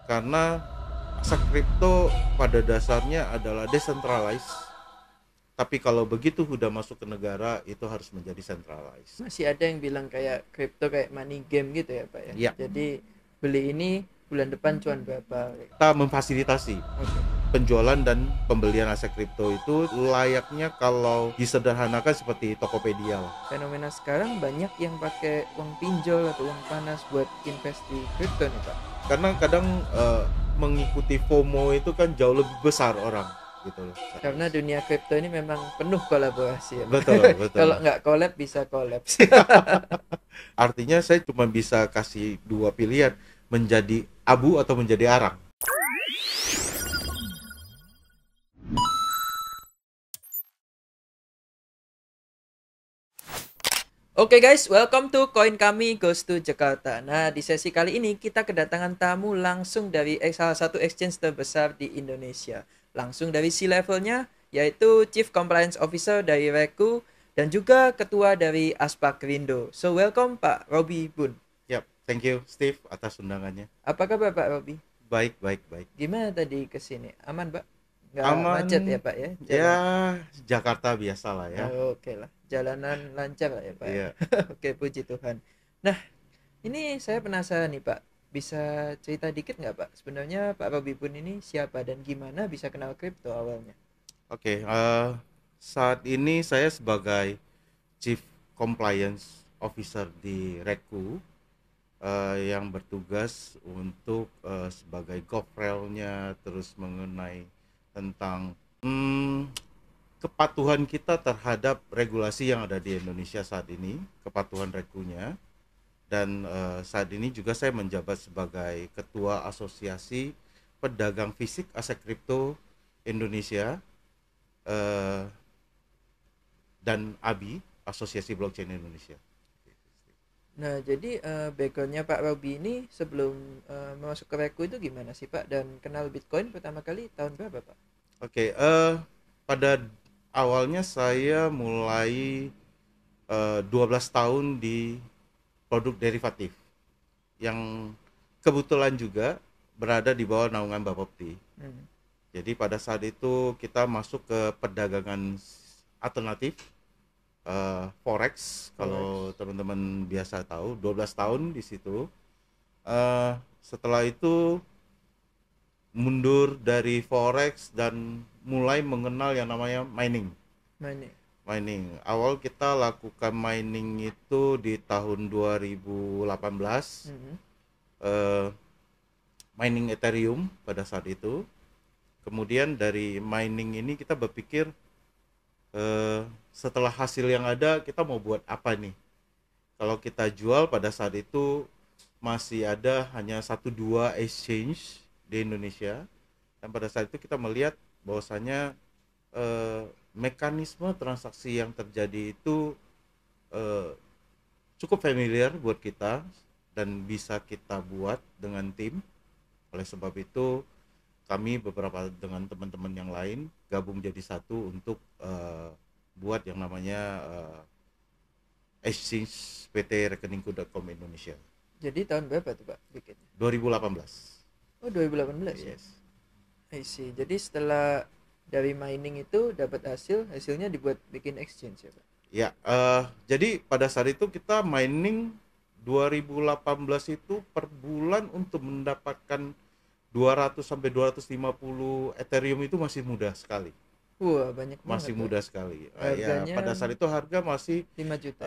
karena aset kripto pada dasarnya adalah decentralized, tapi kalau begitu udah masuk ke negara itu harus menjadi centralized. Masih ada yang bilang kayak crypto kayak money game gitu ya Pak ya. Ya, Jadi beli ini bulan depan cuan berapa. kita memfasilitasi Oke. penjualan dan pembelian aset kripto itu layaknya kalau disederhanakan seperti Tokopedia lah. Fenomena sekarang banyak yang pakai uang pinjol atau uang panas buat invest di crypto nih Pak. Karena kadang mengikuti FOMO itu kan jauh lebih besar orang gitu loh. Karena dunia crypto ini memang penuh kolaborasi ya Pak. Betul, betul. Kalau nggak collab bisa collapse. Artinya saya cuma bisa kasih dua pilihan, menjadi abu atau menjadi arang. Oke guys, welcome to Coin Kami Goes to Jakarta. Nah, di sesi kali ini kita kedatangan tamu langsung dari salah satu exchange terbesar di Indonesia. Langsung dari C-levelnya, yaitu Chief Compliance Officer dari Reku dan juga Ketua dari Aspak Rindo. So, welcome Pak Robi Bun. Yap, thank you Steve atas undangannya. Apa kabar Pak Robi? Baik, baik, baik. Gimana tadi kesini? Aman Pak? Nggak Aman, macet ya Pak ya? ya Jalan. Jakarta biasa lah ya. Oke lah, jalanan lancar lah ya Pak. Iya. Oke, puji Tuhan. Nah, ini saya penasaran nih Pak, bisa cerita dikit nggak Pak? Sebenarnya Pak Robi Pun ini siapa dan gimana bisa kenal kripto awalnya? Oke, saat ini saya sebagai Chief Compliance Officer di Reku, yang bertugas untuk sebagai govrailnya, terus mengenai tentang kepatuhan kita terhadap regulasi yang ada di Indonesia saat ini, kepatuhan Rekunya. Dan saat ini juga saya menjabat sebagai Ketua Asosiasi Pedagang Fisik Aset Kripto Indonesia, dan ABI, Asosiasi Blockchain Indonesia. Nah, jadi backgroundnya Pak Robi ini sebelum masuk ke Reku itu gimana sih Pak? Dan kenal Bitcoin pertama kali tahun berapa Pak? Oke, pada awalnya saya mulai 12 tahun di produk derivatif yang kebetulan juga berada di bawah naungan Bapepti. Jadi pada saat itu kita masuk ke perdagangan alternatif, forex, kalau teman-teman biasa tahu, 12 tahun di situ. Setelah itu mundur dari forex dan mulai mengenal yang namanya mining. Awal kita lakukan mining itu di tahun 2018. Mining Ethereum pada saat itu. Kemudian dari mining ini kita berpikir, setelah hasil yang ada kita mau buat apa nih? Kalau kita jual, pada saat itu masih ada hanya 1-2 exchange di Indonesia, dan pada saat itu kita melihat bahwasanya mekanisme transaksi yang terjadi itu cukup familiar buat kita dan bisa kita buat dengan tim. Oleh sebab itu kami beberapa dengan teman-teman yang lain gabung jadi satu untuk buat yang namanya exchange PT Rekeningku.com Indonesia. Jadi tahun berapa tuh Pak bikinnya? 2018. Oh, 2018 ya? Yes. I see. Jadi setelah dari mining itu dapat hasilnya dibuat bikin exchange ya Pak? Ya, jadi pada saat itu kita mining 2018 itu per bulan untuk mendapatkan 200 sampai 250 Ethereum itu masih mudah sekali. Wah, banyak banget. Masih Pak. mudah sekali. Harganya Ya, pada saat itu harga masih 5 juta.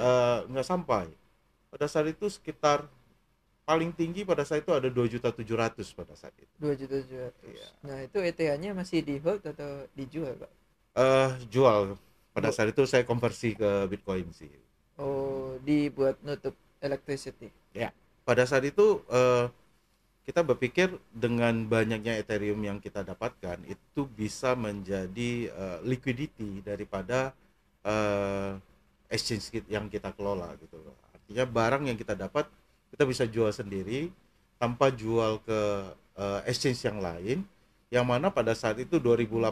nggak sampai. Pada saat itu sekitar paling tinggi pada saat itu ada 2.700.000 pada saat itu. 2.700.000. Iya. Nah, itu ETH-nya masih di hold atau dijual, Pak? Jual. Pada saat itu saya konversi ke Bitcoin sih. Oh, dibuat nutup electricity. Ya. Pada saat itu kita berpikir dengan banyaknya Ethereum yang kita dapatkan itu bisa menjadi liquidity daripada exchange yang kita kelola gitu loh. Artinya barang yang kita dapat kita bisa jual sendiri tanpa jual ke exchange yang lain, yang mana pada saat itu 2018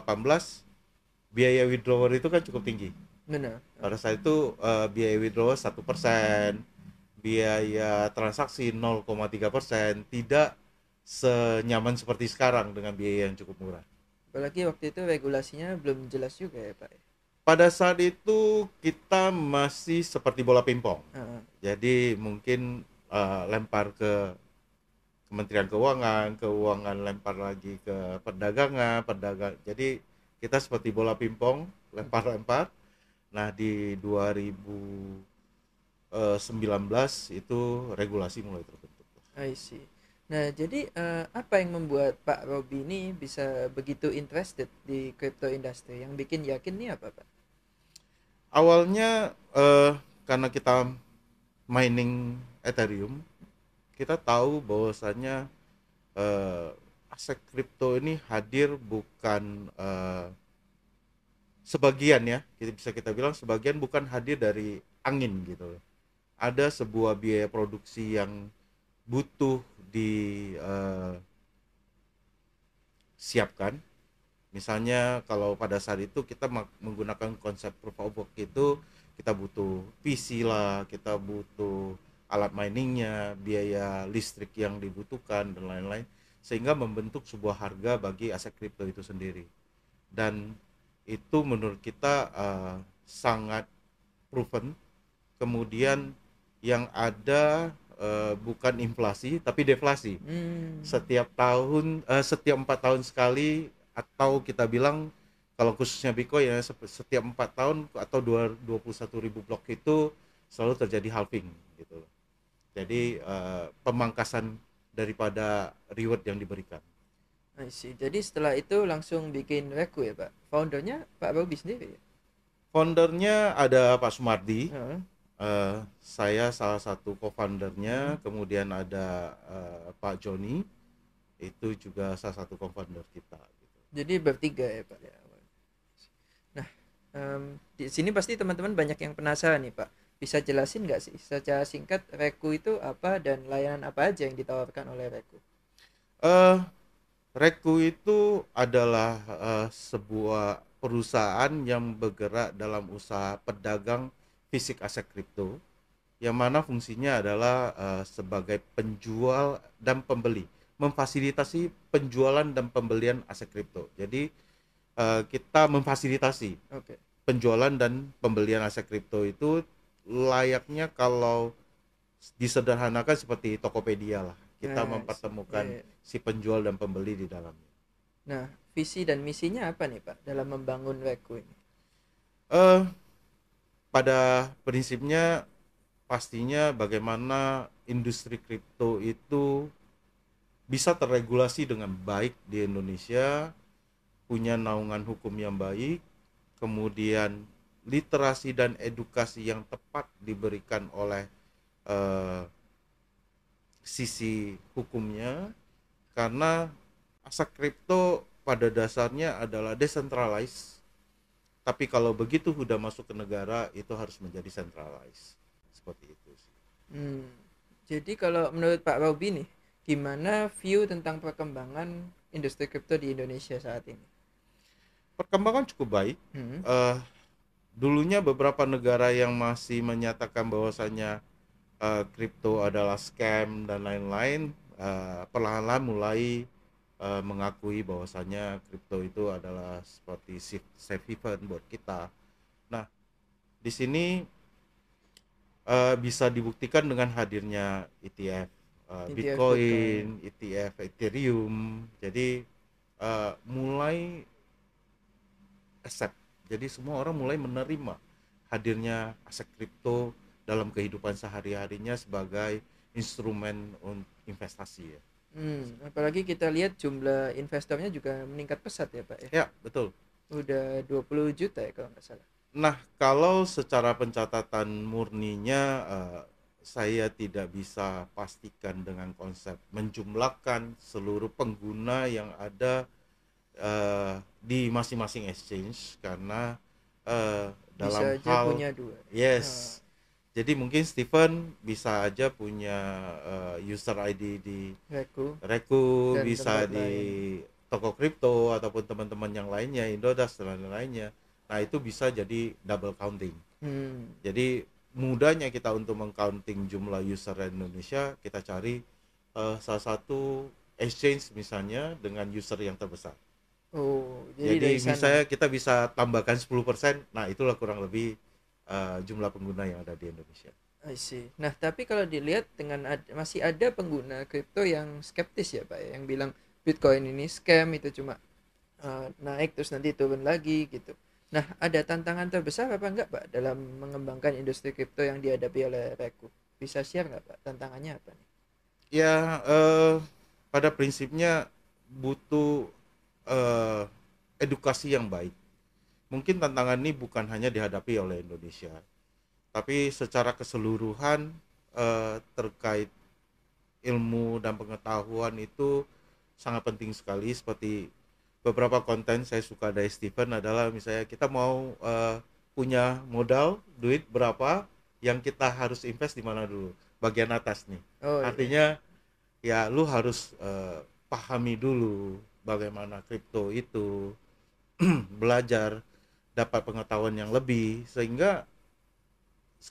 biaya withdrawal itu kan cukup tinggi. Benar. Pada saat itu biaya withdrawal 1%, biaya transaksi 0,3%, tidak senyaman seperti sekarang dengan biaya yang cukup murah. Apalagi waktu itu regulasinya belum jelas juga ya Pak. Pada saat itu kita masih seperti bola pingpong. Heeh. Jadi mungkin lempar ke Kementerian Keuangan, keuangan lempar lagi ke perdagangan, perdagang. Jadi kita seperti bola pingpong, lempar-lempar. Nah, di 2019 itu regulasi mulai terbentuk. I see. Nah, jadi apa yang membuat Pak Robi ini bisa begitu interested di crypto industry? Yang bikin yakin nih apa, Pak? Awalnya karena kita mining Ethereum, kita tahu bahwasannya aset kripto ini hadir bukan sebagian ya, bisa kita bilang sebagian bukan hadir dari angin gitu. Ada sebuah biaya produksi yang butuh disiapkan. Misalnya kalau pada saat itu kita menggunakan konsep proof of work itu, kita butuh PC lah, kita butuh alat miningnya, biaya listrik yang dibutuhkan dan lain-lain, sehingga membentuk sebuah harga bagi aset kripto itu sendiri. Dan itu menurut kita sangat proven. Kemudian yang ada bukan inflasi tapi deflasi. Setiap tahun, setiap 4 tahun sekali, atau kita bilang kalau khususnya Bitcoin ya, setiap 4 tahun atau 21.000 blok itu selalu terjadi halving gitu. Jadi pemangkasan daripada reward yang diberikan. I see. Jadi setelah itu langsung bikin Reku ya, Pak? Foundernya Pak Robi sendiri ya? Foundernya ada Pak Sumardi. Heeh. Saya salah satu co-foundernya, kemudian ada Pak Joni, itu juga salah satu co-founder kita gitu. Jadi bertiga ya, Pak ya. Nah, di sini pasti teman-teman banyak yang penasaran nih, Pak. Bisa jelasin nggak sih secara singkat Reku itu apa dan layanan apa aja yang ditawarkan oleh Reku? eh Reku itu adalah sebuah perusahaan yang bergerak dalam usaha pedagang fisik aset kripto, yang mana fungsinya adalah sebagai penjual dan pembeli, memfasilitasi penjualan dan pembelian aset kripto. Jadi kita memfasilitasi Oke. penjualan dan pembelian aset kripto itu layaknya kalau disederhanakan seperti Tokopedia lah. Kita Nah, mempertemukan iya. si penjual dan pembeli di dalamnya. Nah, visi dan misinya apa nih, Pak, dalam membangun Reku ini? Eh Pada prinsipnya pastinya bagaimana industri kripto itu bisa terregulasi dengan baik di Indonesia, punya naungan hukum yang baik, kemudian literasi dan edukasi yang tepat diberikan oleh eh, sisi hukumnya, karena aset kripto pada dasarnya adalah decentralized, tapi kalau begitu sudah masuk ke negara itu harus menjadi centralized, seperti itu sih. Hmm. Jadi kalau menurut Pak Robi nih, gimana view tentang perkembangan industri kripto di Indonesia saat ini? Perkembangan cukup baik. Hmm. eh Dulunya beberapa negara yang masih menyatakan bahwasanya kripto adalah scam dan lain-lain, perlahan-lahan mulai mengakui bahwasanya kripto itu adalah seperti safe haven buat kita. Nah, di sini bisa dibuktikan dengan hadirnya ETF ETF Bitcoin. Bitcoin, ETF Ethereum. Jadi mulai accept. Jadi semua orang mulai menerima hadirnya aset kripto dalam kehidupan sehari-harinya sebagai instrumen investasi ya. Apalagi kita lihat jumlah investornya juga meningkat pesat ya, Pak ya. Ya, betul. Udah 20 juta ya kalau nggak salah. Nah, kalau secara pencatatan murninya saya tidak bisa pastikan dengan konsep menjumlahkan seluruh pengguna yang ada di masing-masing exchange, karena Bisa dalam aja hal punya dua. yes, jadi mungkin Steven bisa aja punya user ID di Reku Reku, dan bisa tempat di lain. toko kripto ataupun teman-teman yang lainnya, Indodax dan lain-lainnya. Nah, itu bisa jadi double counting. Hmm. Jadi mudahnya kita untuk mengcounting jumlah user Indonesia, kita cari salah satu exchange misalnya dengan user yang terbesar. Oh, jadi dari Jadi sana. misalnya kita bisa tambahkan 10%, nah itulah kurang lebih jumlah pengguna yang ada di Indonesia. I see. Nah, tapi kalau dilihat dengan masih ada pengguna kripto yang skeptis ya, Pak, ya, yang bilang Bitcoin ini scam, itu cuma naik terus nanti turun lagi gitu. Nah, ada tantangan terbesar apa enggak, Pak, dalam mengembangkan industri kripto yang dihadapi oleh Reku? Bisa share nggak, Pak? Tantangannya apa nih? Ya, pada prinsipnya butuh eh, edukasi yang baik. Mungkin tantangan ini bukan hanya dihadapi oleh Indonesia, tapi secara keseluruhan terkait ilmu dan pengetahuan itu sangat penting sekali. Seperti beberapa konten saya suka dari Stephen adalah misalnya kita mau punya modal duit berapa, yang kita harus invest di mana dulu, bagian atas nih. Oh iya, Artinya ya lu harus pahami dulu bagaimana kripto itu, belajar, dapat pengetahuan yang lebih, sehingga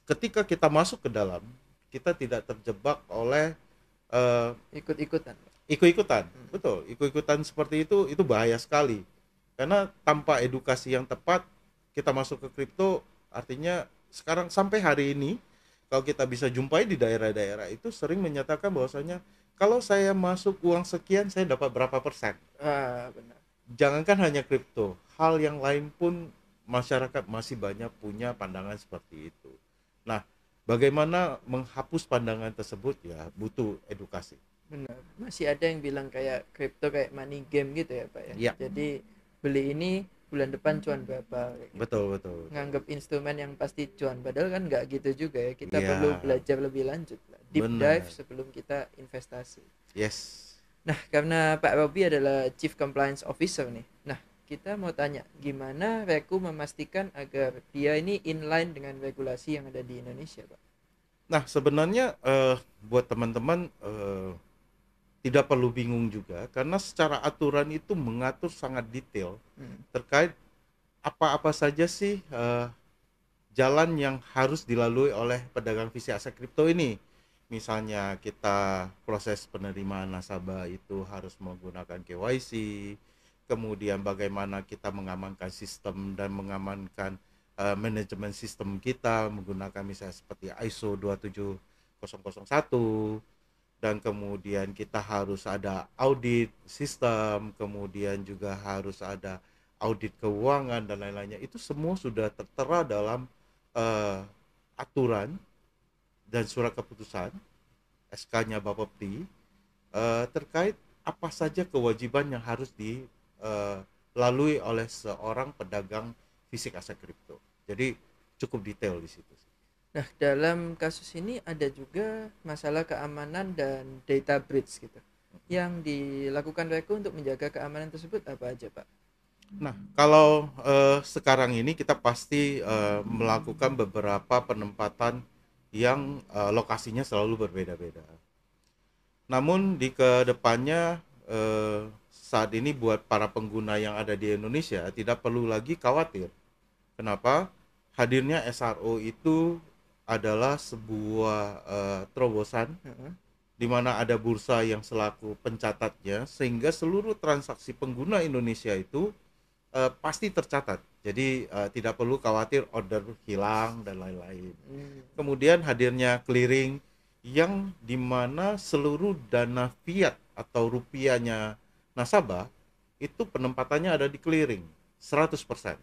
ketika kita masuk ke dalam, kita tidak terjebak oleh eh, ikut-ikutan, Pak. ikut-ikutan. Hmm. Betul, ikut-ikutan seperti itu bahaya sekali, karena tanpa edukasi yang tepat kita masuk ke kripto. Artinya sekarang sampai hari ini kalau kita bisa jumpai di daerah-daerah itu sering menyatakan bahwasanya kalau saya masuk uang sekian saya dapat berapa persen. Ah, benar. Jangankan hanya kripto, hal yang lain pun masyarakat masih banyak punya pandangan seperti itu. Nah, bagaimana menghapus pandangan tersebut, ya butuh edukasi. Benar. Masih ada yang bilang kayak kripto kayak money game gitu ya, Pak, ya. Ya, Jadi beli ini bulan depan cuan berapa kayak gitu. betul betul betul. Nganggap instrumen yang pasti cuan, padahal kan nggak gitu juga ya. Kita perlu Ya, belajar lebih lanjut lah, deep dive benar. sebelum kita investasi. Yes. Nah, karena Pak Robi adalah Chief Compliance Officer nih. Nah, kita mau tanya gimana Reku memastikan agar dia ini inline dengan regulasi yang ada di Indonesia, Pak. Nah, sebenarnya buat teman-teman tidak perlu bingung juga, karena secara aturan itu mengatur sangat detail Hmm. terkait apa-apa saja sih jalan yang harus dilalui oleh pedagang visi aset kripto ini. Misalnya kita proses penerimaan nasabah itu harus menggunakan KYC, kemudian bagaimana kita mengamankan sistem dan mengamankan manajemen sistem kita menggunakan misalnya seperti ISO 27001, dan kemudian kita harus ada audit sistem, kemudian juga harus ada audit keuangan dan lain-lainnya. Itu semua sudah tertera dalam eh, aturan dan surat keputusan SK-nya Bapepti terkait apa saja kewajiban yang harus dilalui oleh seorang pedagang fisik aset kripto. Jadi cukup detail di situ. Nah, dalam kasus ini ada juga masalah keamanan dan data breach gitu. Yang dilakukan Reku untuk menjaga keamanan tersebut apa aja, Pak? Nah, kalau sekarang ini kita pasti melakukan beberapa penempatan yang lokasinya selalu berbeda-beda. Namun di kedepannya saat ini buat para pengguna yang ada di Indonesia tidak perlu lagi khawatir. Kenapa? Hadirnya SRO itu adalah sebuah terobosan Heeh. di mana ada bursa yang selaku pencatatnya, sehingga seluruh transaksi pengguna Indonesia itu pasti tercatat. Jadi tidak perlu khawatir order hilang dan lain-lain. Hmm. Kemudian hadirnya clearing yang dimana seluruh dana fiat atau rupiahnya nasabah itu penempatannya ada di clearing 100%.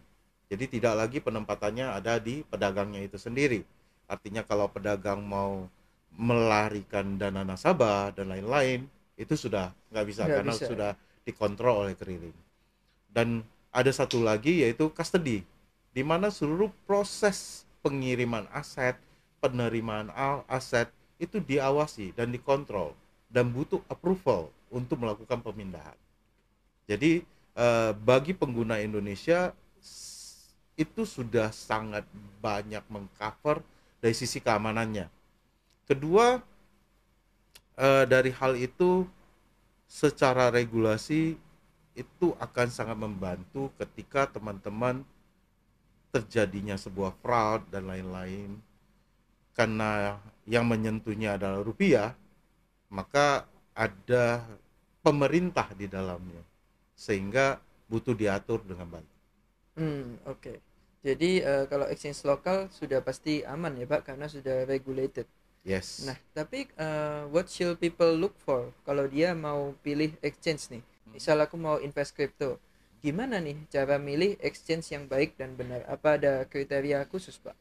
Jadi tidak lagi penempatannya ada di pedagangnya itu sendiri. Artinya kalau pedagang mau melarikan dana nasabah dan lain-lain, itu sudah nggak bisa Nggak karena bisa. sudah dikontrol oleh clearing. Dan ada satu lagi yaitu custody, di mana seluruh proses pengiriman aset, penerimaan aset itu diawasi dan dikontrol dan butuh approval untuk melakukan pemindahan. Jadi bagi pengguna Indonesia itu sudah sangat banyak mengcover dari sisi keamanannya. Kedua, dari hal itu secara regulasi itu akan sangat membantu ketika teman-teman terjadinya sebuah fraud dan lain-lain, karena yang menyentuhnya adalah rupiah, maka ada pemerintah di dalamnya, sehingga butuh diatur dengan baik. Oke. Jadi kalau exchange lokal sudah pasti aman ya Pak karena sudah regulated. Yes. Nah, tapi what should people look for kalau dia mau pilih exchange nih? Misal aku mau invest crypto, gimana nih cara milih exchange yang baik dan benar? Apa ada kriteria khusus, Pak?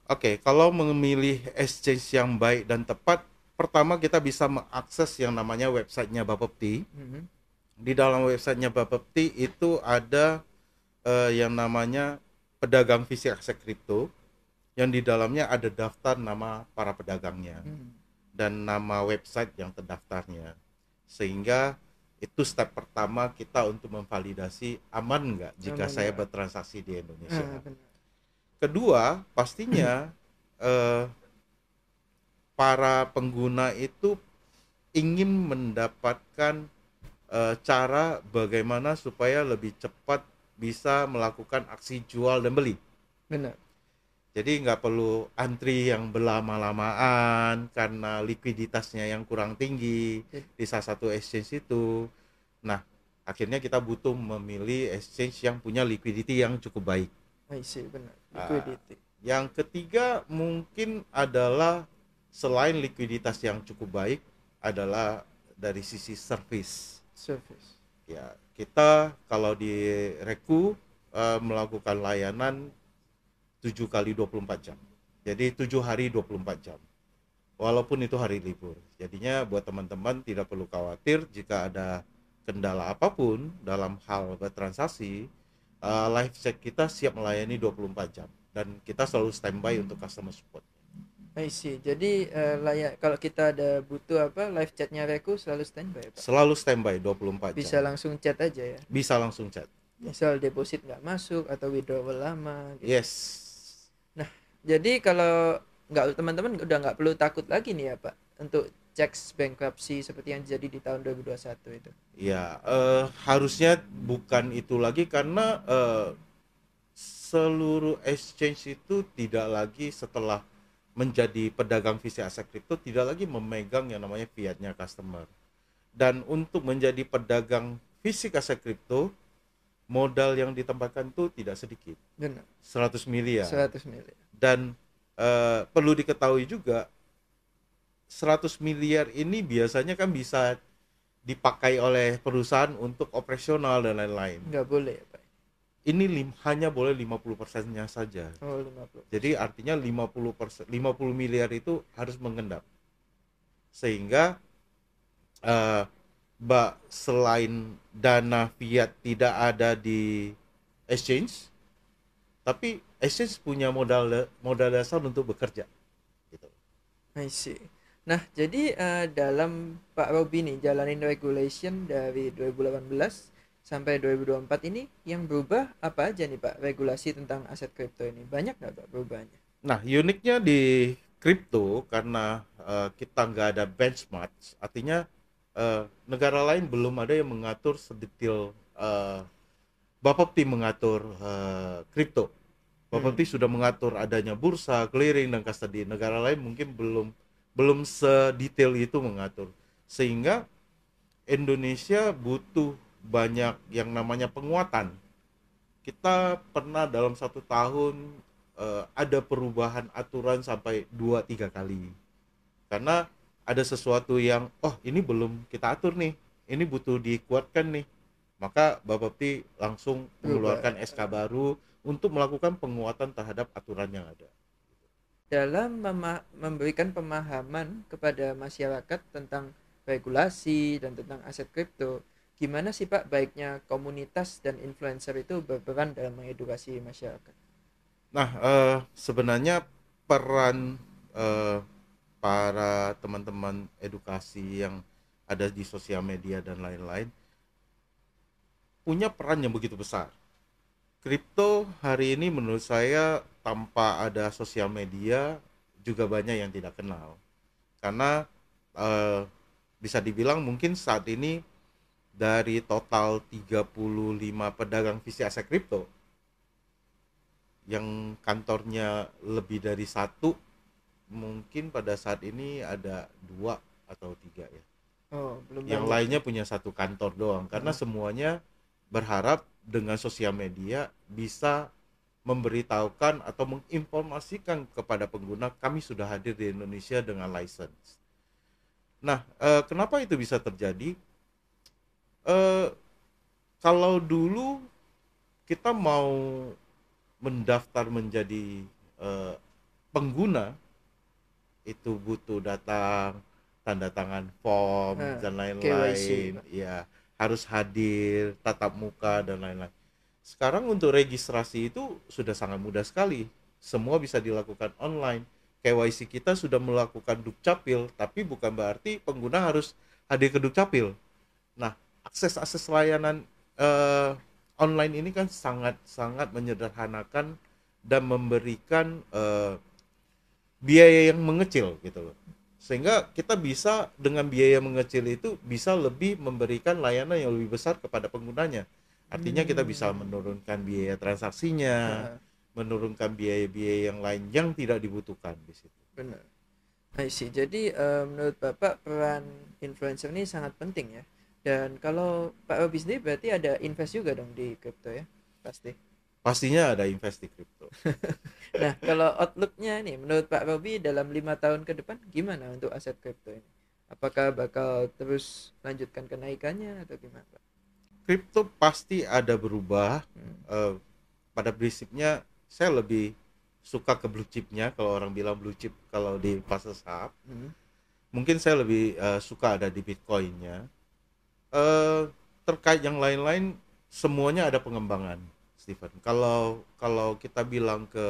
Oke, kalau memilih exchange yang baik dan tepat, pertama kita bisa mengakses yang namanya websitenya Bapepti. Mhm. Di dalam websitenya Bapepti itu ada yang namanya pedagang fisik aset kripto, yang di dalamnya ada daftar nama para pedagangnya Hmm. dan nama website yang terdaftarnya, sehingga itu step pertama kita untuk memvalidasi aman nggak jika Aman saya nggak? bertransaksi di Indonesia. Benar. Kedua, pastinya eh, para pengguna itu ingin mendapatkan cara bagaimana supaya lebih cepat bisa melakukan aksi jual dan beli. Benar. Jadi nggak perlu antri yang berlama-lamaan karena likuiditasnya yang kurang tinggi Jadi, di salah satu exchange itu. Nah, akhirnya kita butuh memilih exchange yang punya liquidity yang cukup baik. I see, benar. Ah, Liquidity yang ketiga mungkin adalah selain likuiditas yang cukup baik adalah dari sisi service. service. Ya, kita kalau di Reku melakukan layanan 7 kali 24 jam. Jadi 7 hari 24 jam. Walaupun itu hari libur. Jadinya buat teman-teman tidak perlu khawatir jika ada kendala apapun dalam hal bertransaksi, live chat kita siap melayani 24 jam dan kita selalu standby untuk customer support. I see. Jadi kalau kita ada butuh apa live chatnya Reku selalu standby, Pak. Selalu standby 24 Bisa jam. langsung chat aja ya. Bisa langsung chat. Misal deposit nggak masuk atau withdrawal lama gitu. Yes. Nah, jadi kalau nggak teman-teman udah nggak perlu takut lagi nih ya Pak untuk cek bankruptcy seperti yang terjadi di tahun 2021 itu. Ya, harusnya bukan itu lagi karena seluruh exchange itu tidak lagi setelah menjadi pedagang fisik aset kripto tidak lagi memegang yang namanya fiatnya customer. Dan untuk menjadi pedagang fisik aset kripto, modal yang ditempatkan itu tidak sedikit, Benar. 100 miliar. 100 miliar. Dan perlu diketahui juga 100 miliar ini biasanya kan bisa dipakai oleh perusahaan untuk operasional dan lain-lain. Nggak boleh ya Pak. Ini hanya boleh 50%-nya saja. Oh, 50. Jadi artinya 50%, 50 miliar itu harus mengendap. Sehingga selain dana fiat tidak ada di exchange, tapi exchange punya modal dasar untuk bekerja gitu. I see. Nah, jadi dalam Pak Robi nih jalanin regulation dari 2018 sampai 2024 ini yang berubah apa aja nih Pak regulasi tentang aset kripto ini? Banyak nggak Pak perubahannya? Nah, uniknya di kripto karena kita nggak ada benchmark, artinya negara lain belum ada yang mengatur sedetail Bapepti mengatur kripto. Bapepti sudah mengatur adanya bursa, clearing dan custody. Negara lain mungkin belum sedetail itu mengatur. Sehingga Indonesia butuh banyak yang namanya penguatan. Kita pernah dalam 1 tahun ada perubahan aturan sampai 2-3 kali. Karena ada sesuatu yang ini belum kita atur nih, ini butuh dikuatkan nih, maka Bapepti langsung mengeluarkan SK baru untuk melakukan penguatan terhadap aturan yang ada. Dalam memberikan pemahaman kepada masyarakat tentang regulasi dan tentang aset kripto, gimana sih Pak baiknya komunitas dan influencer itu berperan dalam mengedukasi masyarakat? Nah, sebenarnya peran para teman-teman edukasi yang ada di sosial media dan lain-lain punya peran yang begitu besar. Kripto hari ini menurut saya tanpa ada sosial media juga banyak yang tidak kenal. Karena bisa dibilang mungkin saat ini dari total 35 pedagang fisik aset kripto yang kantornya lebih dari satu, mungkin pada saat ini ada 2 atau 3 ya. Oh, belum Yang banyak lainnya ya. punya satu kantor doang, karena Heeh. semuanya berharap dengan sosial media bisa memberitahukan atau menginformasikan kepada pengguna kami sudah hadir di Indonesia dengan license. Nah, kenapa itu bisa terjadi? Eh, Kalau dulu kita mau mendaftar menjadi eh, pengguna, itu butuh datang, tanda tangan form Ah, dan KYC, lain-lain, Pak. ya harus hadir, tatap muka dan lain-lain. Sekarang untuk registrasi itu sudah sangat mudah sekali. Semua bisa dilakukan online. KYC kita sudah melakukan Dukcapil, tapi bukan berarti pengguna harus hadir ke Dukcapil. Nah, akses-akses layanan eh, online ini kan sangat-sangat menyederhanakan dan memberikan biaya yang mengecil gitu loh. Sehingga kita bisa dengan biaya mengecil itu bisa lebih memberikan layanan yang lebih besar kepada penggunanya. Artinya kita bisa Hmm. menurunkan biaya transaksinya, Heeh, menurunkan biaya-biaya yang lain yang tidak dibutuhkan di situ. benar. I see. Jadi menurut Bapak peran influencer ini sangat penting ya. Dan kalau Pak Robi sendiri berarti ada invest juga dong di crypto ya? Pasti. Pastinya ada invest di kripto. Nah, kalau outlooknya nih, menurut Pak Robi dalam 5 tahun ke depan gimana untuk aset kripto ini? Apakah bakal terus lanjutkan kenaikannya atau gimana, Pak? Kripto pasti ada berubah. Hmm. Eh, Pada prinsipnya saya lebih suka ke blue chipnya, kalau orang bilang blue chip kalau di pasar saham. Hmm. Mungkin saya lebih suka ada di Bitcoinnya. eh Terkait yang lain-lain, semuanya ada pengembangan, Steven. Kalau kita bilang ke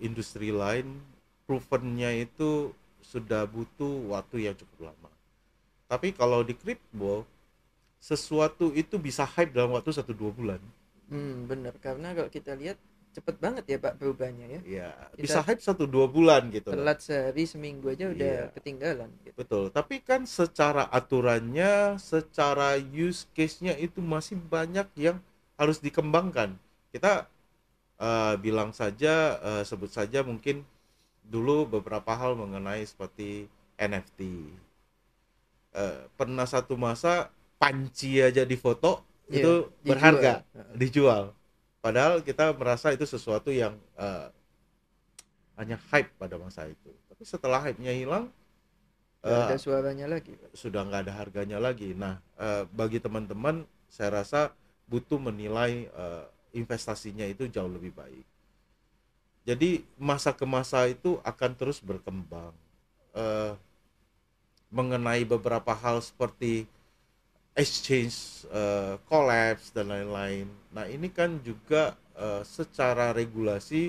industri lain, provennya itu sudah butuh waktu yang cukup lama. Tapi kalau di crypto, sesuatu itu bisa hype dalam waktu 1-2 bulan. Benar. Karena kalau kita lihat cepet banget ya Pak perubahannya ya. Ya, Kita bisa hype 1-2 bulan gitu loh. telat sehari seminggu aja udah Iya, ketinggalan gitu. betul. Tapi kan secara aturannya, secara use case-nya itu masih banyak yang harus dikembangkan. Kita bilang saja, sebut saja mungkin dulu beberapa hal mengenai seperti NFT. Pernah satu masa panci aja di foto Iya, itu dijual. berharga, Heeh. dijual. Padahal kita merasa itu sesuatu yang hanya hype pada masa itu. Tapi setelah hype-nya hilang, Nggak eh, ada suaranya lagi Pak. sudah nggak ada harganya lagi. Nah, bagi teman-teman, saya rasa butuh menilai investasinya itu jauh lebih baik. Jadi masa ke masa itu akan terus berkembang. Eh, Mengenai beberapa hal seperti exchange, collapse dan lain-lain. Nah, ini kan juga secara regulasi,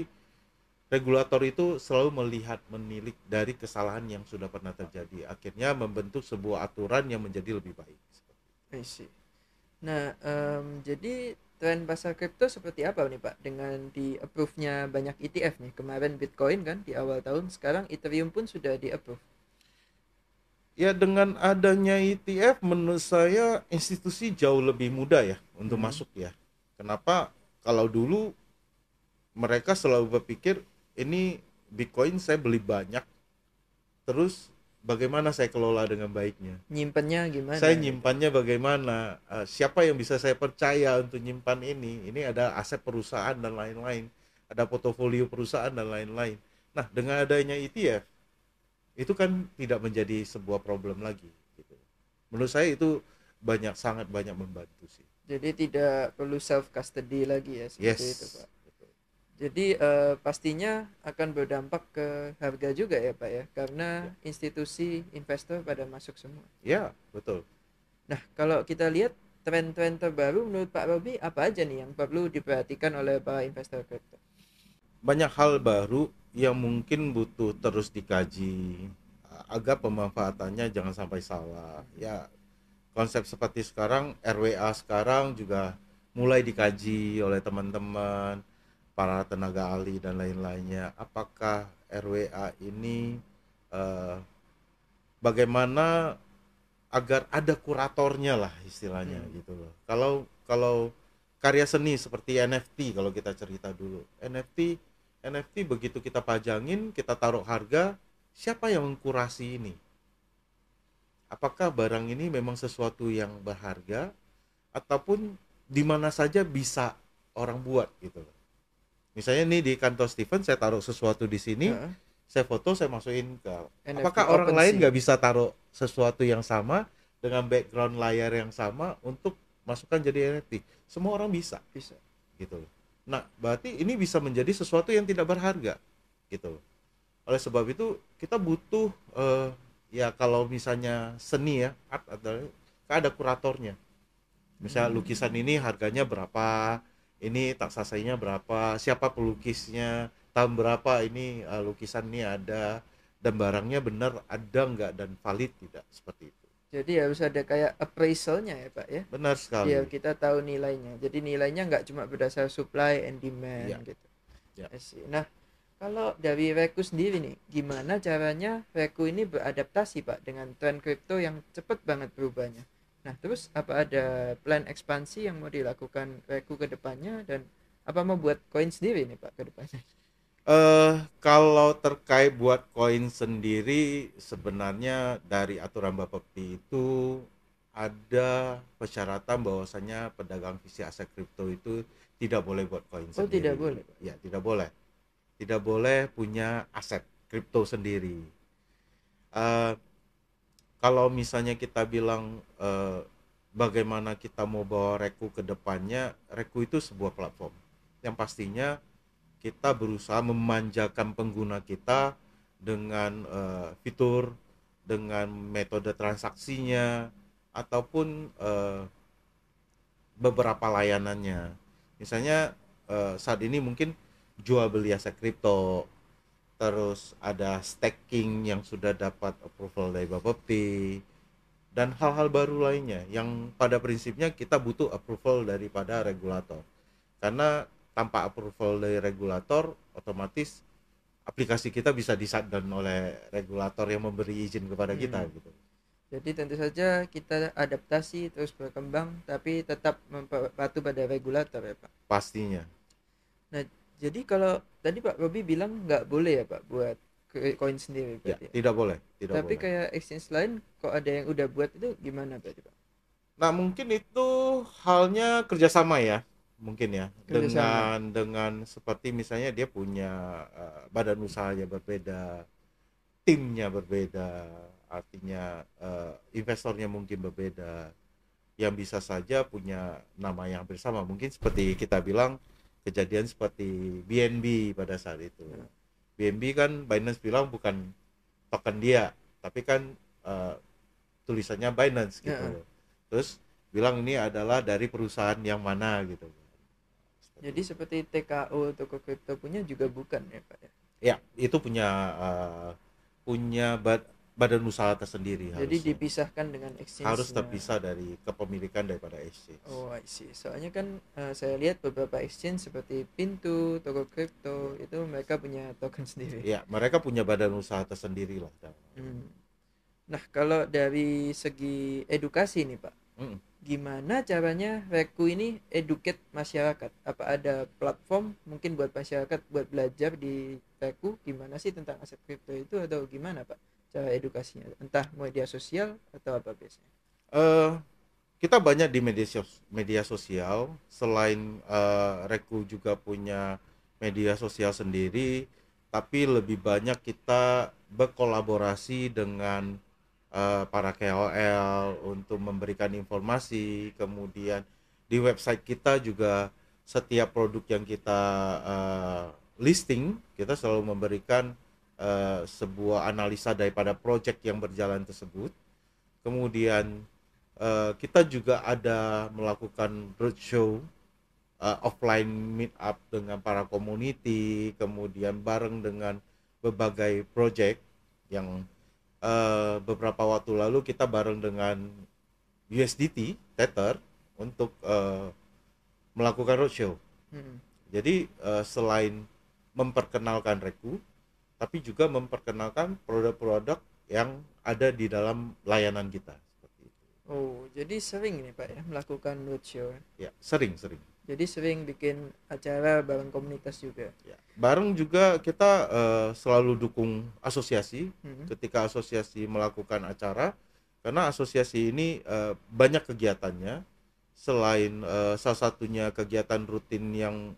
regulator itu selalu melihat menilik dari kesalahan yang sudah pernah terjadi. Akhirnya membentuk sebuah aturan yang menjadi lebih baik. I see. Nah, jadi tren pasar kripto seperti apa nih Pak? Dengan di approve-nya banyak ETF nih. Kemarin Bitcoin kan di awal tahun, sekarang Ethereum pun sudah di approve. Ya, dengan adanya ETF menurut saya institusi jauh lebih mudah ya untuk Hmm. masuk ya. Kenapa? Kalau dulu mereka selalu berpikir ini Bitcoin saya beli banyak, terus bagaimana saya kelola dengan baiknya? Nyimpennya gimana Saya gitu. nyimpannya bagaimana? Siapa yang bisa saya percaya untuk nyimpan ini? Ini ada aset perusahaan dan lain-lain, ada portofolio perusahaan dan lain-lain. Nah, dengan adanya ETF, itu kan tidak menjadi sebuah problem lagi gitu. Menurut saya itu sangat banyak membantu sih. Jadi tidak perlu self custody lagi ya seperti itu Yes, Pak. Jadi pastinya akan berdampak ke harga juga ya Pak ya, karena ya, institusi investor pada masuk semua. ya betul. Nah, kalau kita lihat tren-tren terbaru menurut Pak Robi apa aja nih yang perlu diperhatikan oleh para investor kripto? Banyak hal baru yang mungkin butuh terus dikaji agar pemanfaatannya jangan sampai salah. Ya, konsep seperti sekarang, RWA sekarang juga mulai dikaji oleh teman-teman, para tenaga ahli dan lain-lainnya. Apakah RWA ini eh, bagaimana agar ada kuratornya lah istilahnya Hmm. gitu loh. Kalau kalau karya seni seperti NFT, kalau kita cerita dulu, NFT begitu kita pajangin, kita taruh harga, siapa yang mengkurasi ini? apakah barang ini memang sesuatu yang berharga ataupun di mana saja bisa orang buat gitu loh. Misalnya nih di kantor Steven saya taruh sesuatu di sini, Heeh. saya foto, saya masukin ke. NFT Apakah orang open lain sih. nggak bisa taruh sesuatu yang sama dengan background layar yang sama untuk masukkan jadi NFT? Semua orang bisa Bisa. gitu loh. Nah, berarti ini bisa menjadi sesuatu yang tidak berharga gitu loh. Oleh sebab itu kita butuh ya kalau misalnya seni ya, art adalah kan ada kuratornya. Misal lukisan ini harganya berapa, ini taksasinya berapa, siapa pelukisnya, tahun berapa ini lukisan ini ada, dan barangnya benar ada nggak dan valid tidak, seperti itu. Jadi harus ada kayak appraisalnya ya Pak ya. Benar Biar sekali. kita tahu nilainya. Jadi nilainya nggak cuma berdasar supply and demand Iya, gitu. ya. I see. Nah, kalau dari Reku sendiri nih, gimana caranya Reku ini beradaptasi Pak dengan tren kripto yang cepet banget berubahnya? Nah, terus apa ada plan ekspansi yang mau dilakukan Reku ke depannya dan apa mau buat koin sendiri nih Pak ke depannya? Kalau terkait buat koin sendiri, sebenarnya dari aturan Bapepti itu ada persyaratan bahwasanya pedagang visi aset kripto itu tidak boleh buat koin Oh, tidak sendiri. boleh Pak. Ya, tidak boleh. Tidak boleh punya aset kripto sendiri. Eh, Kalau misalnya kita bilang bagaimana kita mau bawa Reku ke depannya, Reku itu sebuah platform yang pastinya kita berusaha memanjakan pengguna kita dengan fitur, dengan metode transaksinya, ataupun beberapa layanannya. Misalnya saat ini mungkin jual beli aset kripto, terus ada staking yang sudah dapat approval dari Bapepti, dan hal-hal baru lainnya yang pada prinsipnya kita butuh approval daripada regulator. Karena tanpa approval dari regulator, otomatis aplikasi kita bisa di-shutdown oleh regulator yang memberi izin kepada kita Hmm. gitu. Jadi tentu saja kita adaptasi terus berkembang tapi tetap patuh pada regulator ya Pak. Pastinya. Nah, jadi kalau tadi Pak Robi bilang nggak boleh ya Pak buat koin sendiri Ya, berarti ya. tidak boleh, tidak Tapi boleh. kayak exchange lain kok ada yang udah buat itu gimana berarti Pak? Nah, mungkin itu halnya kerjasama ya, mungkin ya, Kerjasama. dengan seperti misalnya dia punya badan usahanya berbeda, timnya berbeda, artinya investornya mungkin berbeda, yang bisa saja punya nama yang bersama. Mungkin seperti kita bilang kejadian seperti BNB pada saat itu. Nah, BNB kan Binance bilang bukan token dia, tapi kan eh, tulisannya Binance ya, gitu. Terus bilang ini adalah dari perusahaan yang mana gitu. Seperti jadi itu. seperti TKO toko kripto punya juga bukan ya Pak ya. Ya, itu punya punya badan usaha tersendiri Jadi harusnya. dipisahkan dengan Harus exchange-nya. terpisah dari kepemilikan daripada exchange. Oh, I see. Soalnya kan saya lihat beberapa exchange seperti Pintu, toko kripto Ya, itu mereka punya token sendiri. ya, mereka punya badan usaha tersendiri lah. Hmm. Nah, kalau dari segi edukasi nih Pak, Mm. gimana caranya Reku ini educate masyarakat? Apa ada platform mungkin buat masyarakat buat belajar di Reku gimana sih tentang aset kripto itu atau gimana Pak cara edukasinya? Entah media sosial atau apa biasanya? Eh, kita banyak di media sosial. Selain Reku juga punya media sosial sendiri, tapi lebih banyak kita berkolaborasi dengan para KOL untuk memberikan informasi. Kemudian di website kita juga setiap produk yang kita listing, kita selalu memberikan sebuah analisa daripada project yang berjalan tersebut. Kemudian kita juga ada melakukan roadshow, offline meet up dengan para community, kemudian bareng dengan berbagai project yang beberapa waktu lalu kita bareng dengan USDT Tether untuk melakukan roadshow. Hmm. Jadi selain memperkenalkan Reku, tapi juga memperkenalkan produk-produk yang ada di dalam layanan kita seperti itu. Oh, jadi sering nih Pak ya melakukan roadshow. Ya, sering-sering. Jadi sering bikin acara bareng komunitas juga. Ya. Bareng juga kita selalu dukung asosiasi. Hmm. Ketika asosiasi melakukan acara, karena asosiasi ini banyak kegiatannya. Selain salah satunya kegiatan rutin yang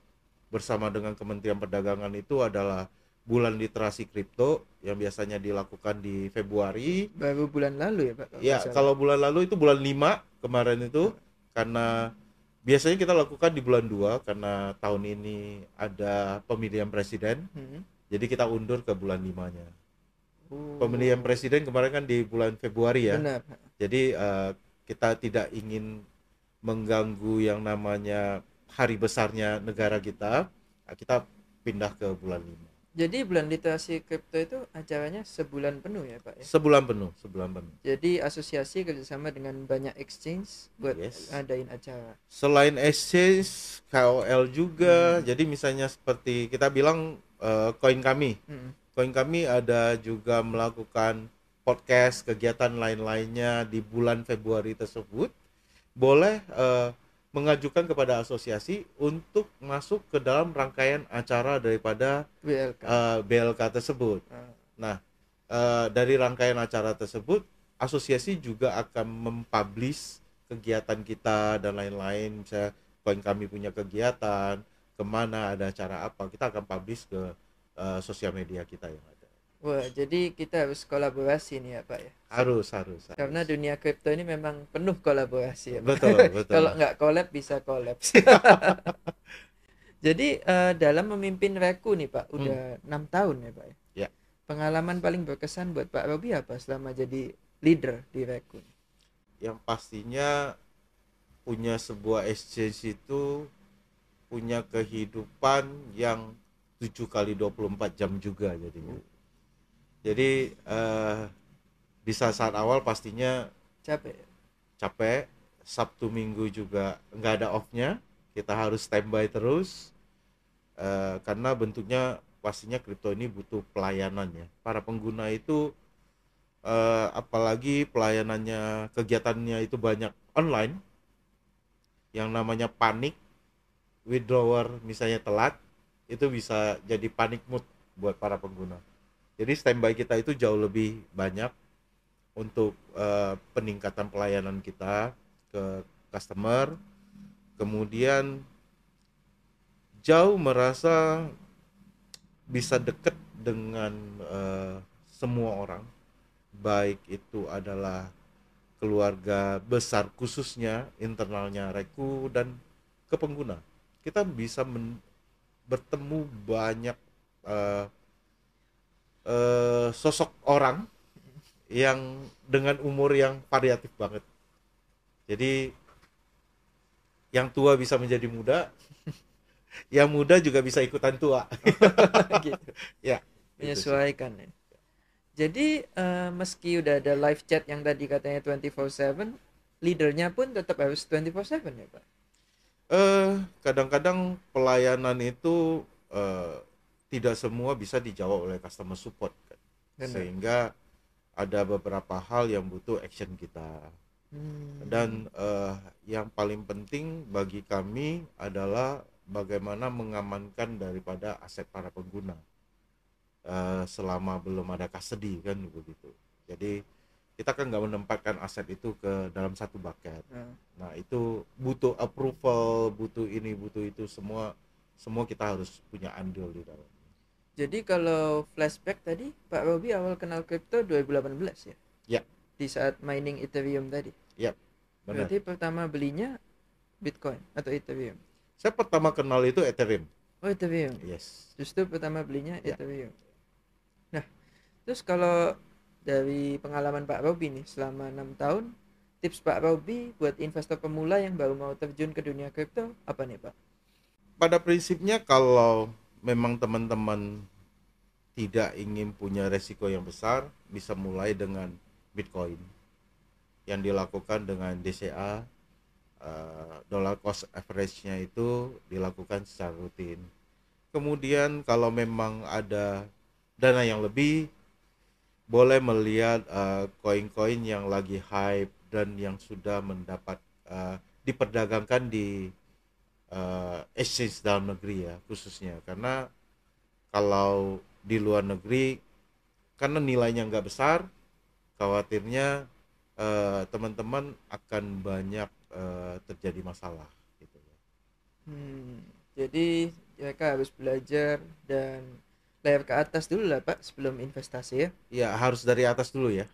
bersama dengan Kementerian Perdagangan itu adalah bulan literasi kripto yang biasanya dilakukan di Februari. Baru bulan lalu ya Pak kalau nggak Ya, salah. kalau bulan lalu itu bulan 5 kemarin itu, karena biasanya kita lakukan di bulan 2 karena tahun ini ada pemilihan presiden. Hmm. Jadi kita undur ke bulan 5-nya. Pemilihan Oh, presiden kemarin kan di bulan Februari ya. benar. Jadi kita tidak ingin mengganggu yang namanya hari besarnya negara kita. Kita pindah ke bulan 5. Jadi bulan literasi kripto itu acaranya sebulan penuh ya Pak ya. Sebulan penuh, sebulan penuh. Jadi asosiasi kerjasama dengan banyak exchange buat Yes. ngadain acara. Selain exchange, KOL juga. Jadi misalnya seperti kita bilang koin kami. Hmm. Koin kami ada juga melakukan podcast, kegiatan lain-lainnya di bulan Februari tersebut. Boleh mengajukan kepada asosiasi untuk masuk ke dalam rangkaian acara daripada WLK. BLK tersebut. Nah, dari rangkaian acara tersebut, asosiasi juga akan mempublish kegiatan kita dan lain-lain. Misalnya koin kami punya kegiatan, kemana, ada acara apa, kita akan publish ke sosial media kita yang ada. Wah, jadi kita harus kolaborasi nih ya Pak ya. Harus. Karena dunia kripto ini memang penuh kolaborasi ya Pak. Betul. Kalau nggak collab bisa kolaps. Jadi dalam memimpin Reku nih Pak, udah 6 tahun ya Pak ya. Ya. Pengalaman paling berkesan buat Pak Robi apa selama jadi leader di Reku? Yang pastinya punya sebuah exchange itu punya kehidupan yang 7 kali 24 jam juga jadinya. Jadi di saat awal pastinya Capek ya? capek, Sabtu Minggu juga nggak ada off-nya, kita harus standby terus karena bentuknya pastinya kripto ini butuh pelayanan ya. Para pengguna itu apalagi pelayanannya, kegiatannya itu banyak online, yang namanya panik, withdrawer misalnya telat, itu bisa jadi panik mood buat para pengguna. Jadi standby kita itu jauh lebih banyak untuk peningkatan pelayanan kita ke customer. Kemudian jauh merasa bisa deket dengan semua orang, baik itu adalah keluarga besar khususnya internalnya Reku dan ke pengguna. Kita bisa bertemu banyak sosok orang yang dengan umur yang variatif banget. Jadi yang tua bisa menjadi muda, yang muda juga bisa ikutan tua. Gitu. Ya, itu sih. Menyesuaikan ya. Jadi meski udah ada live chat yang tadi katanya 24/7, leadernya pun tetap harus 24/7 ya Pak. Kadang-kadang pelayanan itu tidak semua bisa dijawab oleh customer support kan. Benar. Sehingga ada beberapa hal yang butuh action kita. Dan yang paling penting bagi kami adalah bagaimana mengamankan daripada aset para pengguna selama belum ada custody kan begitu. Jadi kita kan nggak menempatkan aset itu ke dalam satu bucket. Nah itu butuh approval, butuh ini, butuh itu, semua kita harus punya andil di dalam. Jadi kalau flashback tadi, Pak Robi awal kenal kripto 2018 ya? Ya. Di saat mining Ethereum tadi? Ya, benar. Berarti pertama belinya Bitcoin atau Ethereum? Saya pertama kenal itu Ethereum. Oh Ethereum? Yes. Justru pertama belinya Ya. Ethereum. Nah, terus kalau dari pengalaman Pak Robi nih selama 6 tahun, tips Pak Robi buat investor pemula yang baru mau terjun ke dunia kripto apa nih Pak? Pada prinsipnya kalau memang teman-teman tidak ingin punya resiko yang besar, bisa mulai dengan Bitcoin yang dilakukan dengan DCA, dollar cost average-nya itu dilakukan secara rutin. Kemudian kalau memang ada dana yang lebih, boleh melihat koin-koin yang lagi hype dan yang sudah mendapat diperdagangkan di exchange dalam negeri ya khususnya. Karena kalau di luar negeri karena nilainya nggak besar, khawatirnya teman-teman akan banyak terjadi masalah gitu. Hmm, jadi mereka harus belajar dan layar ke atas dulu lah Pak sebelum investasi ya. Ya harus dari atas dulu ya.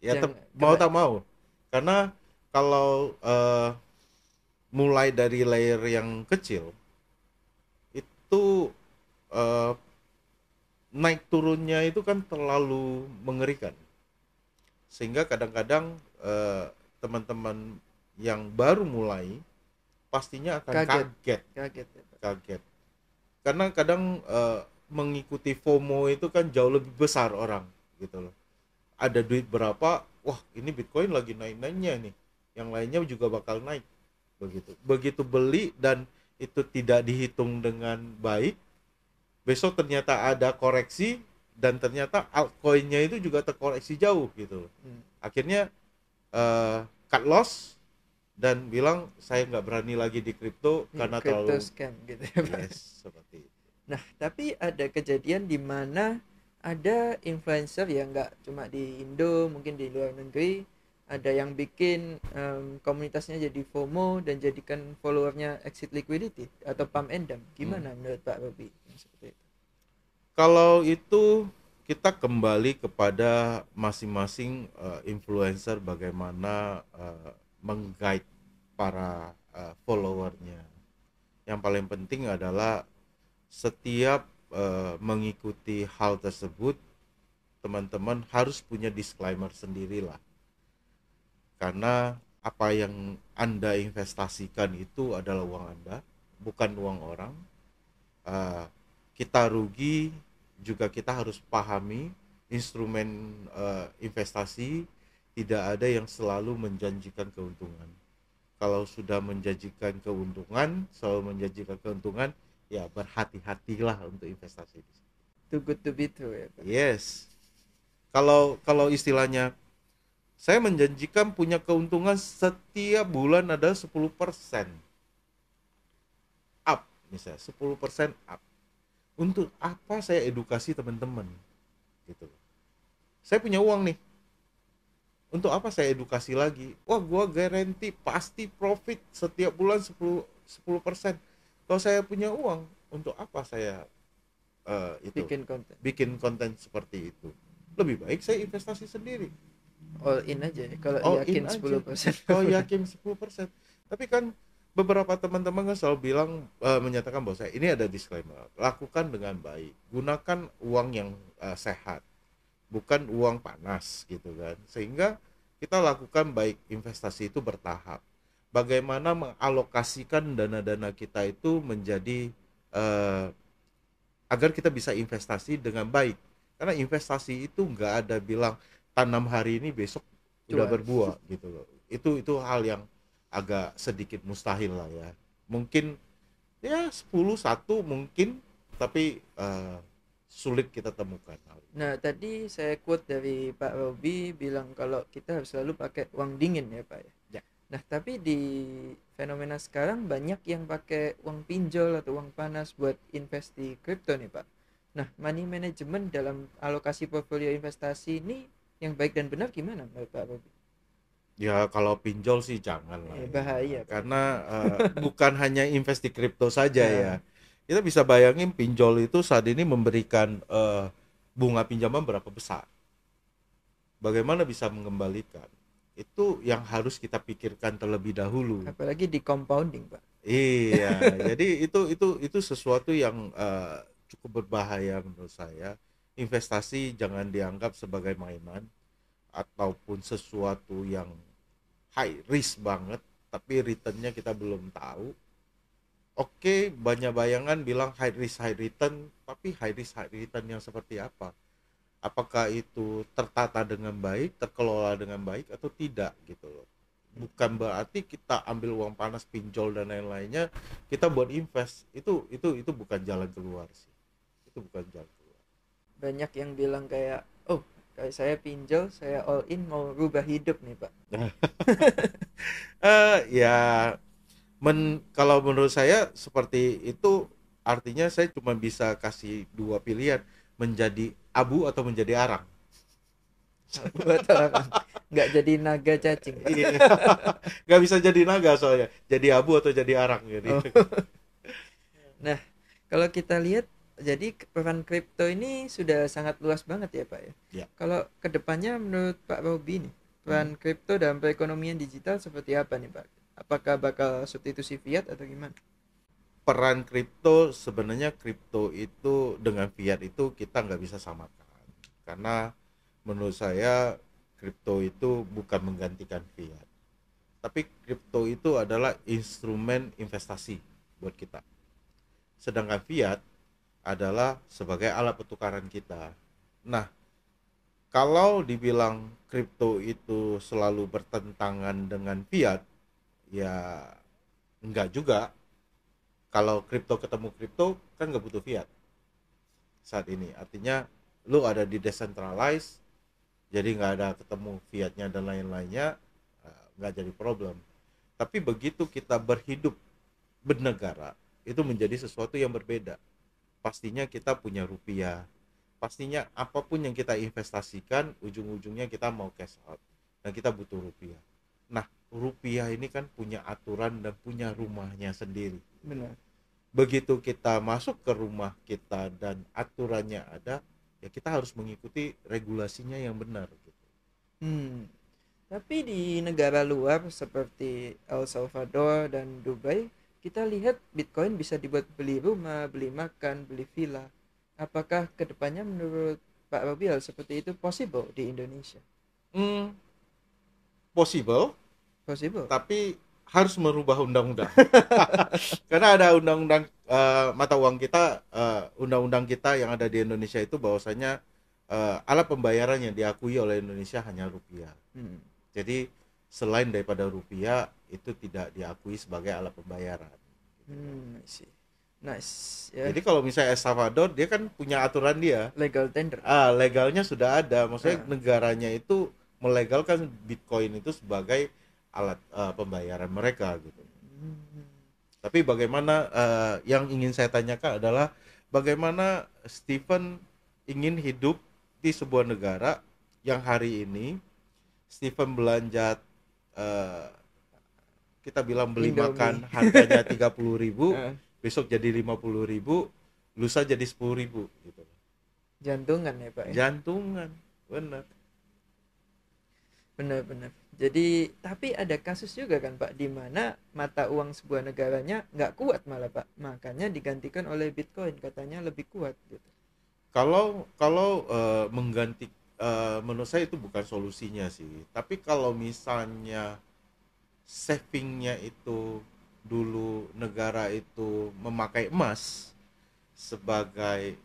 Ya Jangan mau karena tak mau. Karena kalau mulai dari layer yang kecil itu eh, naik turunnya itu kan terlalu mengerikan. Sehingga kadang-kadang teman-teman yang baru mulai pastinya akan kaget, kaget, kaget ya Pak. kaget. Karena kadang mengikuti FOMO itu kan jauh lebih besar orang gitu loh. Ada duit berapa, wah ini Bitcoin lagi naik-naiknya nih. Yang lainnya juga bakal naik begitu. Begitu beli dan itu tidak dihitung dengan baik, besok ternyata ada koreksi dan ternyata altcoinnya itu juga terkoreksi jauh gitu loh. Hmm. Akhirnya cut loss dan bilang saya nggak berani lagi di kripto Ini karena crypto terlalu scam gitu ya Pak. yes seperti itu. Nah, tapi ada kejadian di mana ada influencer yang nggak cuma di Indo, mungkin di luar negeri, ada yang bikin komunitasnya jadi FOMO dan jadikan followernya exit liquidity atau pump and dump. Gimana menurut Pak Robi yang seperti itu? Kalau itu kita kembali kepada masing-masing influencer bagaimana mengguide para followernya. Yang paling penting adalah setiap mengikuti hal tersebut, teman-teman harus punya disclaimer sendirilah. Karena apa yang Anda investasikan itu adalah uang Anda, bukan uang orang. Uh, kita rugi juga kita harus pahami instrumen investasi tidak ada yang selalu menjanjikan keuntungan. Kalau sudah menjanjikan keuntungan, selalu menjanjikan keuntungan, ya berhati-hatilah untuk investasi. Too good to be true ya Pak. Yes. Kalau istilahnya saya menjanjikan punya keuntungan setiap bulan ada 10% up, misalnya 10% up. Untuk apa saya edukasi teman-teman gitu. Saya punya uang nih, untuk apa saya edukasi lagi? Wah, gua garanti pasti profit setiap bulan 10%. Kalau saya punya uang, untuk apa saya itu Bikin konten. bikin konten seperti itu? Lebih baik saya investasi sendiri. All in aja ya, kalau All in yakin aja. 10%. Kalau yakin 10%. Tapi kan beberapa teman-teman kan selalu bilang menyatakan bahwa saya ini ada disclaimer. Lakukan dengan baik. Gunakan uang yang sehat, bukan uang panas gitu kan. Sehingga kita lakukan baik investasi itu bertahap. Bagaimana mengalokasikan dana-dana kita itu menjadi agar kita bisa investasi dengan baik. Karena investasi itu nggak ada bilang tanam hari ini besok udah Cuan. berbuah gitu loh. Itu hal yang agak sedikit mustahil lah ya. Mungkin ya 10 1 mungkin, tapi sulit kita temukan. Nah, tadi saya quote dari Pak Robi bilang kalau kita harus selalu pakai uang dingin ya Pak ya. Ya. Nah, tapi di fenomena sekarang banyak yang pakai uang pinjol atau uang panas buat invest di kripto nih Pak. Nah, money management dalam alokasi portfolio investasi ini yang baik dan benar gimana menurut Pak Robi? Ya kalau pinjol sih jangan lah ya. Bahaya Pak. Karena bukan hanya invest di kripto saja ya. Nah, Kita bisa bayangin pinjol itu saat ini memberikan bunga pinjaman berapa besar. Bagaimana bisa mengembalikan? Itu yang harus kita pikirkan terlebih dahulu. apalagi di compounding Pak. Iya, jadi itu sesuatu yang cukup berbahaya menurut saya. Investasi jangan dianggap sebagai mainan ataupun sesuatu yang high risk banget, tapi returnnya kita belum tahu. Oke, banyak bayangan bilang high risk high return, tapi high risk high return yang seperti apa? Apakah itu tertata dengan baik, terkelola dengan baik atau tidak gitu loh. Bukan berarti kita ambil uang panas, pinjol dan lain-lainnya kita buat invest. Itu bukan jalan keluar sih. Itu bukan jalan keluar. Banyak yang bilang kayak, oh, kayak saya pinjol, saya all in mau rubah hidup nih Pak. Ya kalau menurut saya seperti itu, artinya saya cuma bisa kasih dua pilihan, menjadi abu atau menjadi arang. Abu atau arang. Nggak jadi naga cacing, Pak. Iya. Nggak bisa jadi naga soalnya. Jadi abu atau jadi arang jadi. Oh. Nah, kalau kita lihat, jadi peran kripto ini sudah sangat luas banget ya, Pak ya. Ya. Kalau kedepannya menurut Pak Robi nih, Hmm. peran kripto dalam perekonomian digital seperti apa nih, Pak? Apakah bakal substitusi fiat atau gimana? Peran kripto, sebenarnya kripto itu dengan fiat itu kita nggak bisa samakan, karena menurut saya kripto itu bukan menggantikan fiat, tapi kripto itu adalah instrumen investasi buat kita, sedangkan fiat adalah sebagai alat pertukaran kita. Nah, kalau dibilang kripto itu selalu bertentangan dengan fiat, ya enggak juga. Kalau kripto ketemu kripto kan nggak butuh fiat saat ini, artinya lu ada di decentralized, jadi nggak ada ketemu fiatnya dan lain-lainnya, nggak jadi problem. Tapi begitu kita berhidup bernegara, itu menjadi sesuatu yang berbeda. Pastinya kita punya rupiah, pastinya apapun yang kita investasikan ujung-ujungnya kita mau cash out dan kita butuh rupiah. Nah, rupiah ini kan punya aturan dan punya rumahnya sendiri. Benar. Begitu kita masuk ke rumah kita dan aturannya ada, ya kita harus mengikuti regulasinya yang benar gitu. Hmm. Tapi di negara luar seperti El Salvador dan Dubai, kita lihat Bitcoin bisa dibuat beli rumah, beli makan, beli villa. Apakah kedepannya menurut Pak Robial seperti itu possible di Indonesia? Hmm, possible, Possible. tapi harus merubah undang-undang. Karena ada undang-undang mata uang kita, undang-undang kita yang ada di Indonesia itu bahwasanya alat pembayaran yang diakui oleh Indonesia hanya rupiah. Hmm. Jadi selain daripada rupiah itu tidak diakui sebagai alat pembayaran. I see. Nice. Ya, Jadi kalau misalnya El Salvador, dia kan punya aturan dia. legal tender. Legalnya sudah ada. Maksudnya Ah. negaranya itu melegalkan Bitcoin itu sebagai alat pembayaran mereka gitu. Hmm. Tapi bagaimana, yang ingin saya tanyakan adalah bagaimana Stephen ingin hidup di sebuah negara yang hari ini Stephen belanja, eh, kita bilang beli Indomie. makan harganya 30.000, Ah, besok jadi 50.000, lusa jadi 10.000 gitu. jantungan ya Pak ya. Jantungan, benar. Benar-benar. Jadi tapi ada kasus juga kan Pak di mana mata uang sebuah negaranya nggak kuat malah Pak. Makanya digantikan oleh Bitcoin katanya lebih kuat gitu. Kalau kalau mengganti, menurut saya itu bukan solusinya sih. Tapi kalau misalnya savingnya itu dulu negara itu memakai emas sebagai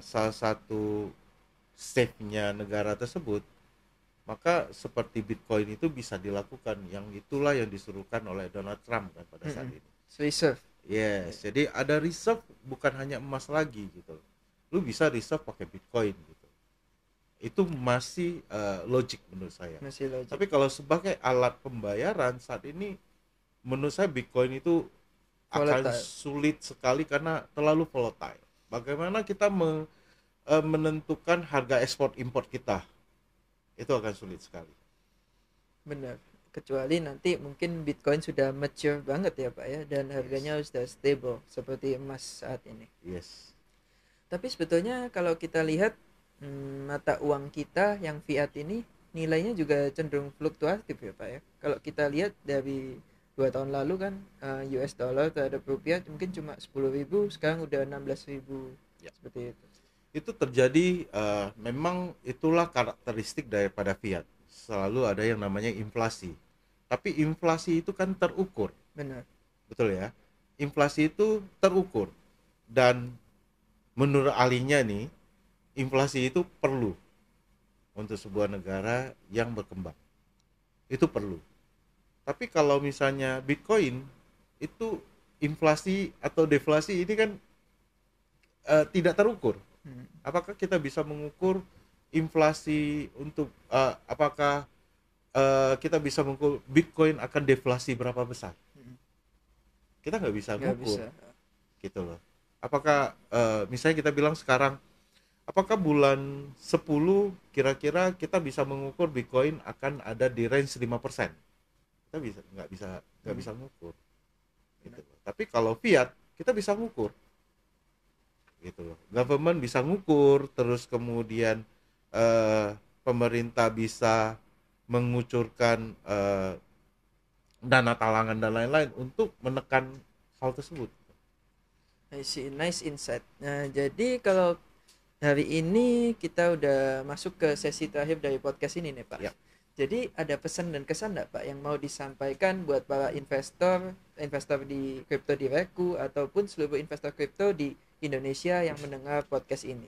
salah satu save-nya negara tersebut, maka seperti Bitcoin itu bisa dilakukan, yang itulah yang disuruhkan oleh Donald Trump kan pada saat Mm-mm. ini. Reserve. Yes, jadi ada reserve, bukan hanya emas lagi gitu. Lu bisa reserve pakai Bitcoin gitu. Itu masih logik menurut saya. Masih logik. Tapi kalau sebagai alat pembayaran saat ini, menurut saya Bitcoin itu akan Volatile. sulit sekali karena terlalu volatile. Bagaimana kita menentukan harga ekspor impor kita? Itu akan sulit sekali. Benar. Kecuali nanti mungkin Bitcoin sudah mature banget ya Pak ya dan harganya sudah stable seperti emas saat ini. Yes. Tapi sebetulnya kalau kita lihat mata uang kita yang fiat ini nilainya juga cenderung fluktuatif ya Pak ya. Kalau kita lihat dari 2 tahun lalu kan US dollar terhadap rupiah mungkin cuma 10.000, sekarang udah 16.000 Ya. seperti itu. Itu terjadi, memang itulah karakteristik daripada fiat. Selalu ada yang namanya inflasi. Tapi inflasi itu kan terukur, Benar. betul ya? Inflasi itu terukur, dan menurut ahlinya nih, inflasi itu perlu untuk sebuah negara yang berkembang. Itu perlu. Tapi kalau misalnya Bitcoin itu inflasi atau deflasi ini kan tidak terukur. Hmm. Apakah kita bisa mengukur inflasi untuk, apakah kita bisa mengukur Bitcoin akan deflasi berapa besar? Hmm. Kita nggak bisa Nggak mengukur bisa. gitu loh. Apakah misalnya kita bilang sekarang apakah bulan 10 kira-kira kita bisa mengukur Bitcoin akan ada di range 5%? Kita nggak bisa mengukur gitu. Tapi kalau fiat kita bisa ngukur gitu loh. Government bisa ngukur, terus kemudian eh, pemerintah bisa mengucurkan dana talangan dan lain-lain untuk menekan hal tersebut. I see, nice insight. Nah, jadi kalau hari ini kita udah masuk ke sesi terakhir dari podcast ini nih Pak. Ya. Jadi ada pesan dan kesan nggak Pak yang mau disampaikan buat para investor, investor di kripto di Reku ataupun seluruh investor kripto di Indonesia yang mendengar podcast ini?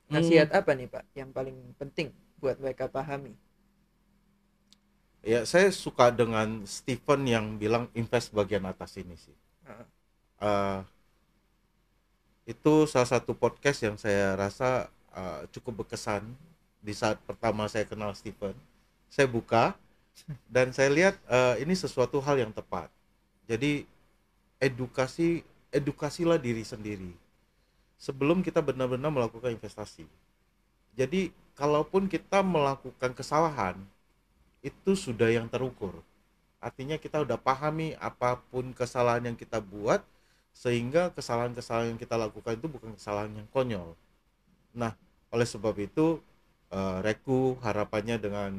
Hmm, Nasihat apa nih Pak yang paling penting buat mereka pahami? ya saya suka dengan Stephen yang bilang invest bagian atas ini sih. Heeh. Eh, itu salah satu podcast yang saya rasa cukup berkesan di saat pertama saya kenal Stephen. Saya buka dan saya lihat ini sesuatu hal yang tepat. Jadi edukasilah diri sendiri sebelum kita benar-benar melakukan investasi. Jadi kalaupun kita melakukan kesalahan itu sudah yang terukur. Artinya kita udah pahami apapun kesalahan yang kita buat, sehingga kesalahan-kesalahan yang kita lakukan itu bukan kesalahan yang konyol. Nah, oleh sebab itu Reku harapannya dengan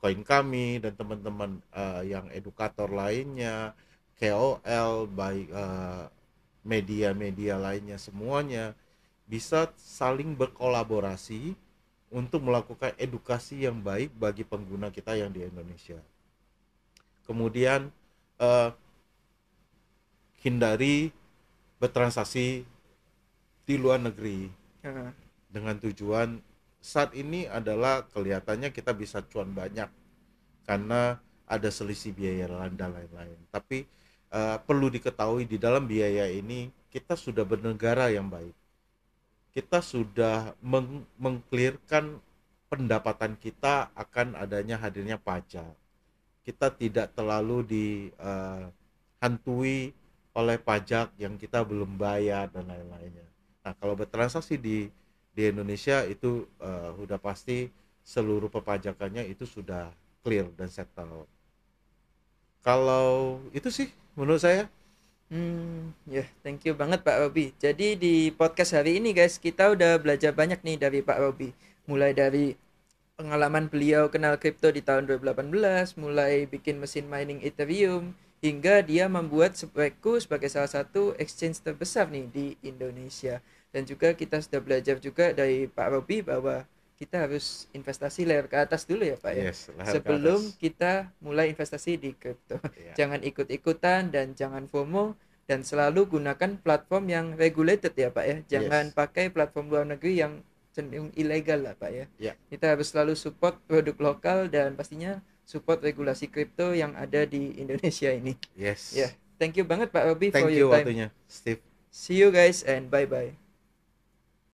koin kami dan teman-teman yang edukator lainnya, KOL, baik media-media lainnya, semuanya bisa saling berkolaborasi untuk melakukan edukasi yang baik bagi pengguna kita yang di Indonesia. Kemudian eh, hindari bertransaksi di luar negeri Heeh. dengan tujuan saat ini adalah kelihatannya kita bisa cuan banyak karena ada selisih biaya dan lain-lain. Tapi perlu diketahui di dalam biaya ini kita sudah bernegara yang baik. Kita sudah mengklirkan pendapatan kita akan adanya hadirnya pajak. Kita tidak terlalu dihantui oleh pajak yang kita belum bayar dan lain-lainnya. Nah, kalau bertransaksi di Indonesia itu udah pasti seluruh perpajakannya itu sudah clear dan settle. Kalau itu sih menurut saya. Ya, thank you banget Pak Robi. Jadi di podcast hari ini guys, kita udah belajar banyak nih dari Pak Robi. Mulai dari pengalaman beliau kenal kripto di tahun 2018, mulai bikin mesin mining Ethereum, hingga dia membuat Spreku sebagai salah satu exchange terbesar nih di Indonesia. Dan juga kita sudah belajar juga dari Pak Robi bahwa kita harus investasi layer ke atas dulu ya Pak ya. Yes, leher ke Sebelum atas. kita mulai investasi di kripto. Ya. Jangan ikut-ikutan dan jangan FOMO dan selalu gunakan platform yang regulated ya Pak ya. Jangan Yes. pakai platform luar negeri yang cenderung ilegal lah Pak ya. Ya. Kita harus selalu support produk lokal dan pastinya support regulasi kripto yang ada di Indonesia ini. Ya, Yes. thank you banget Pak Robi for Thank your you time. waktunya, Steve. See you guys and bye bye.